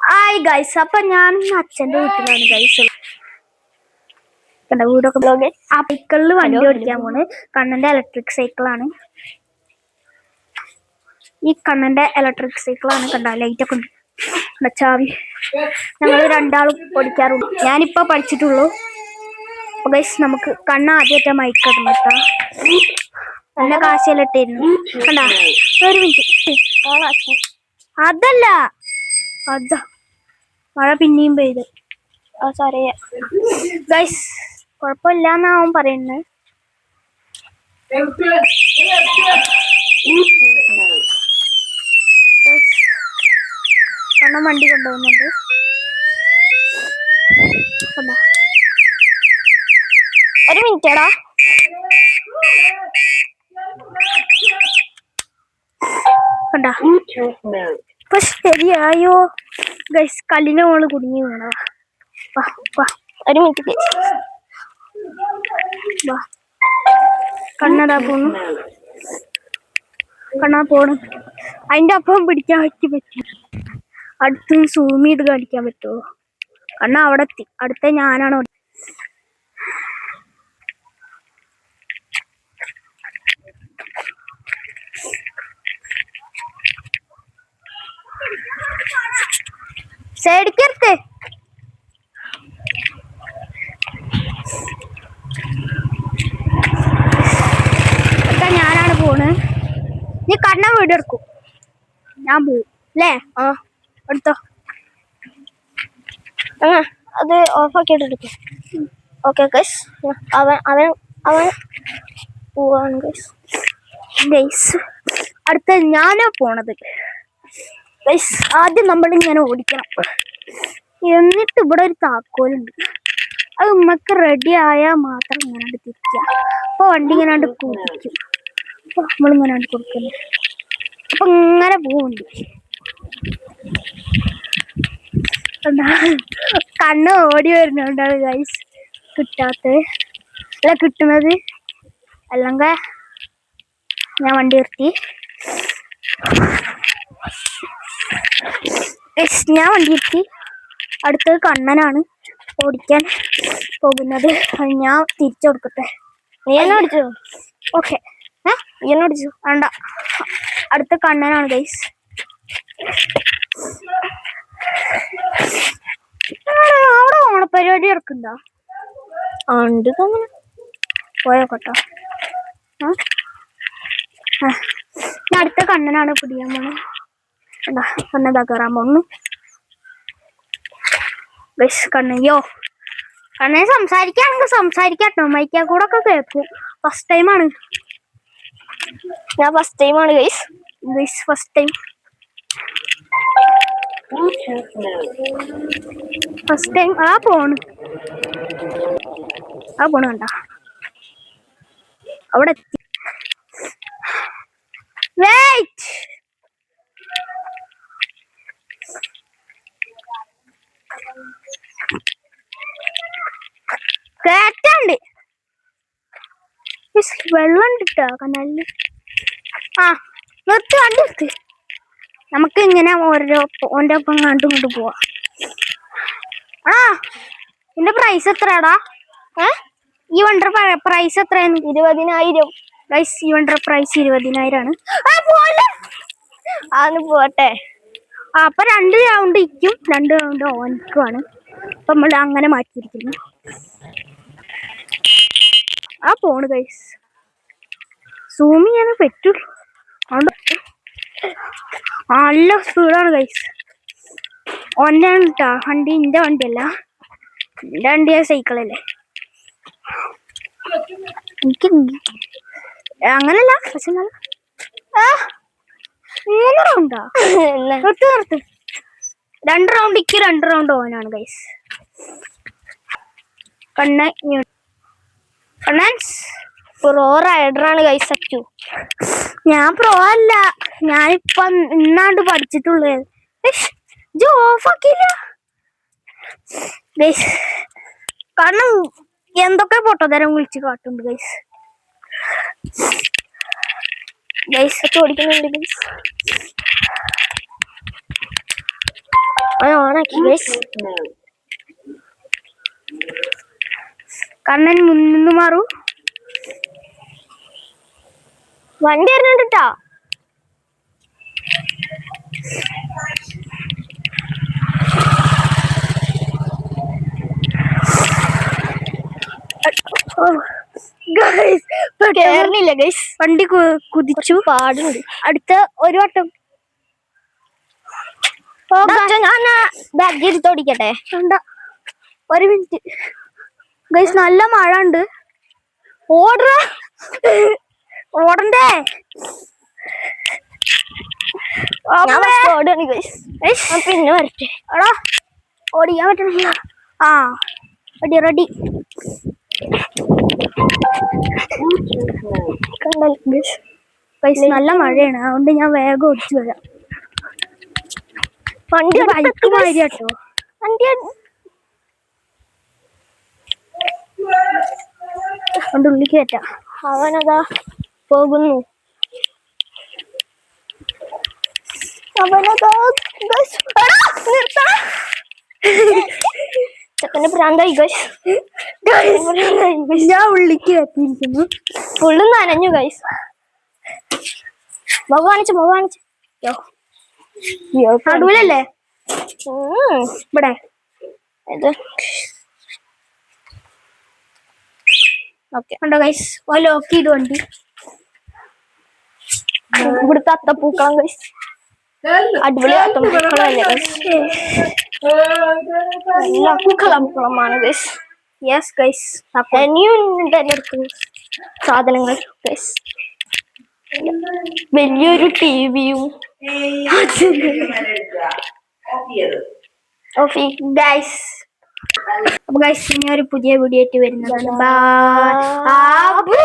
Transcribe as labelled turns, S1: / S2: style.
S1: Hi guys, അപ്പൊ ഞാൻ അച്ഛന്റെ വീട്ടിലാണ് ഗൈസ്. വീടൊക്കെ ബ്ലോഗ് ആ സൈക്കിളിൽ വണ്ടി ഓടിക്കാൻ പോണ്. കണ്ണന്റെ ഇലക്ട്രിക് സൈക്കിളാണ്. ഈ കണ്ണന്റെ ഇലക്ട്രിക് സൈക്കിളാണ്. കണ്ട ലൈറ്റ് ഒക്കെ ഉണ്ട്. ചാവി ഞങ്ങൾ രണ്ടാളും ഓടിക്കാറുണ്ട്. ഞാനിപ്പോ പഠിച്ചിട്ടുള്ളൂ. അപ്പൊ ഗൈസ് നമുക്ക് കണ്ണ ആദ്യമായിട്ട് മൈക്ക് ഇടണം കേട്ടോ. നല്ല കാശയിലിട്ടിരുന്നു. കണ്ടാ ഒരു മിനിറ്റ്. അതല്ല അതാ മഴ പിന്നെയും പെയ്ത്. സോറി ഗൈസ്, കുഴപ്പമില്ലാന്നാ അവൻ പറയുന്നത്. കണ്ണൻ വണ്ടി കൊണ്ടുപോകുന്നുണ്ട്. ഒരു മിനിറ്റടാ. കണ്ടാ ഇപ്പൊ ശരിയായോ ഗൈസ്? കല്ലിന്റെ മുകളിൽ കുടുങ്ങി വീണതാ. ഒരു മിനിറ്റ്. കണ്ണടാ പോണു. കണ്ണാ പോണു. അതിന്റെ ഒപ്പം പിടിക്കാൻ പറ്റും. അടുത്ത് സൂം ചെയ്ത് കാണിക്കാൻ പറ്റുമോ? കണ്ണ അവിടെ എത്തി. അടുത്ത ഞാനാണോ? സൈഡിക്കരുത്ത്. ഞാനാണ് പോണ്. നീ കണ്ണ വീഡിയോ എടുക്കും, ഞാൻ പോവും അല്ലേ? ആ എടുത്തോ. അത് ഓഫാക്കിയിട്ട് എടുക്കും. ഓക്കെ ഗൈസ്, അവൻ പോവാണ് ഗൈസ്. അടുത്ത ഞാനാ പോണത് ഗൈസ്. ആദ്യം നമ്മളിങ്ങനെ ഓടിക്കണം. എന്നിട്ട് ഇവിടെ ഒരു താക്കോലുണ്ട്. അത് ഉമ്മക്ക് റെഡി ആയാൽ മാത്രം ഇങ്ങനെ തിരിക്കുക. അപ്പൊ വണ്ടി ഇങ്ങനെ കൂട്ടിക്കും. അപ്പൊ നമ്മളിങ്ങനെ കൊടുക്കുന്നു. അപ്പൊ ഇങ്ങനെ പോവുണ്ട്. കണ്ണ് ഓടി വരുന്നുണ്ടാണ് ഗൈസ്. കിട്ടാത്ത അല്ല കിട്ടുന്നത്. അല്ലെങ്കിൽ ഞാൻ വണ്ടി നിർത്തി. ഞാൻ വണ്ടി നിർത്തി. അടുത്തത് കണ്ണനാണ് ഓടിക്കാൻ പോകുന്നത്. ഞാൻ തിരിച്ചു കൊടുക്കട്ടെ. നീ എന്നെ ഓടിച്ചു. ഓക്കെ, നീ എന്നെ ഓടിച്ചു. വേണ്ട, അടുത്ത കണ്ണനാണ് ഗൈസ്. അവിടെ ഓണപ്പരിപാടി ഇറക്കുണ്ടോ? ഉണ്ട് തോന്നുന്നു. പോയോക്കട്ടോ. ഞാൻ അടുത്ത കണ്ണനാണ് പിടിക്കാൻ പോണു. എന്താ കണ്ണതാ കയറാൻ പോണു ഗൈസ്. കണ്ണയ്യോ, കണ്ണനെ സംസാരിക്കാണെങ്കിൽ സംസാരിക്കാട്ടോ. മൈക്കാ കൂടെ ഒക്കെ കേൾക്കും. ഫസ്റ്റ് ടൈമാണ്. ഞാൻ ഫസ്റ്റ് ടൈമാണ് guys. Guys first time. First time. ആ പോണ് കണ്ട അവിടെ എത്തി. വെയിറ്റ്. കേട്ടുണ്ട്. വെള്ളം കിട്ടാ കനാലില്. ആ നിർത്തി, വണ്ടി നിർത്തി. നമുക്ക് ഇങ്ങനെ ഓരോ ഓൻ്റെ ഒപ്പം കണ്ടും കൊണ്ട് പോവാ. ആ ഇതിന്റെ പ്രൈസ് എത്രയാടാ? ഈ വണ്ടർ പ്രൈസ് എത്രയാണ്? 20,000 ഗൈസ്. ഈ വണ്ടർ പ്രൈസ് 20,000 ആണ്. അതൊന്ന് പോട്ടെ. അപ്പൊ 2 റൗണ്ട് ഇരിക്കും, 2 റൗണ്ട് ഓൻക്കുമാണ്. അപ്പൊ നമ്മൾ അങ്ങനെ മാറ്റിയിരിക്കുന്നു. ആ പോണ് ഗൈസ്. സൂം ചെയ്യാൻ പറ്റുള്ളൂ. നല്ല സ്പീഡാണ് ഗൈസ്. ഓൻ്റെ കേട്ടാ വണ്ടി. എൻ്റെ വണ്ടിയല്ല, എൻ്റെ വണ്ടിയാ സൈക്കിളല്ലേ. എനിക്ക് അങ്ങനല്ല. പക്ഷെ 3 റൗണ്ടാ. നിർത്ത്. 2 റൗണ്ട് ഇക്ക്, 2 റൗണ്ട് ഓനാണ് ഗൈസ്. കണ്ണൻസ് പ്രോ റൈഡറാണ് ഗൈസ്. അച്ചു ഞാൻ പ്രോ അല്ല, ഞാനിപ്പൊ ഇന്നാണ്ട് പഠിച്ചിട്ടുള്ളൂ. ഓഫാക്കില്ല ഗൈസ്. കാരണം എന്തൊക്കെ പൊട്ടതരം വിളിച്ച് കാട്ടുണ്ട് ഗൈസ്. ഗൈസ് ഒക്കെ ഓടിക്കുന്നുണ്ട് ഗൈസ്. ഓണ
S2: ഓണാക്കി ഗൈസ്.
S1: കണ്ണൻ മുന്നു മാറൂ.
S2: വണ്ടി വരുന്നുണ്ട് ട്ടോ. കേറണില്ല ഗൈസ്.
S1: വണ്ടി കുതിച്ചു
S2: പാടുണ്ട്.
S1: അടുത്ത ഒരു വട്ടം
S2: ഞാൻ ബാഗ് എടുത്തോടിക്കട്ടെ.
S1: ഒരു മിനിറ്റ് ഗൈസ്, നല്ല മഴ ഉണ്ട്. ഓടണ്ടേ?
S2: ഓടാണ് ഗൈസ്. പിന്നെ വരട്ടെ.
S1: എടാ ഓടിക്കാൻ പറ്റണില്ല. ആ റെഡി റെഡി. നല്ല മഴയാണ്, അതുകൊണ്ട് ഞാൻ വേഗം ഓടിച്ചു വരാം.
S2: വണ്ടി
S1: ബൈക്ക് മാതിരി കേട്ടോ.
S2: വണ്ടി
S1: അതുകൊണ്ട് ഉള്ളിൽ കയറ്റാം.
S2: അവനതാ പോകുന്നു. ചെക്കന്റെ പ്രാന്തായി ഗൈസ്.
S1: ഞാൻ ഉള്ളിക്ക് കയറ്റിയിരിക്കുന്നു.
S2: ഫുള്ള് നനഞ്ഞു ഗൈസ്. മുഖം കാണിച്ചു.
S1: നടുവിലല്ലേ? ഇവിടെ
S2: ഇത് ഓക്കെ
S1: കണ്ടോ ഗൈസ്, ലോക്ക് ചെയ്ത് വണ്ടി.
S2: ഇവിടുത്തെ അത്തപ്പൂക്കളം ഗൈസ്. അടിപൊളി അത്തപ്പൂക്കളല്ലേ ഗൈസ്. എല്ലാ പൂക്കളമാണ് ഗൈസ്.
S1: Yes guys.
S2: ഇനിയും ഉണ്ട് എൻ്റെ അടുത്ത് സാധനങ്ങൾ ഗൈസ്. വലിയൊരു ടിവിയും
S1: ഗൈസ്. അപ്പൊ ഗൈസ്, ഇനി ഒരു പുതിയ വീഡിയോ ആയിട്ട് വരുന്നതാണ്. ബൈ.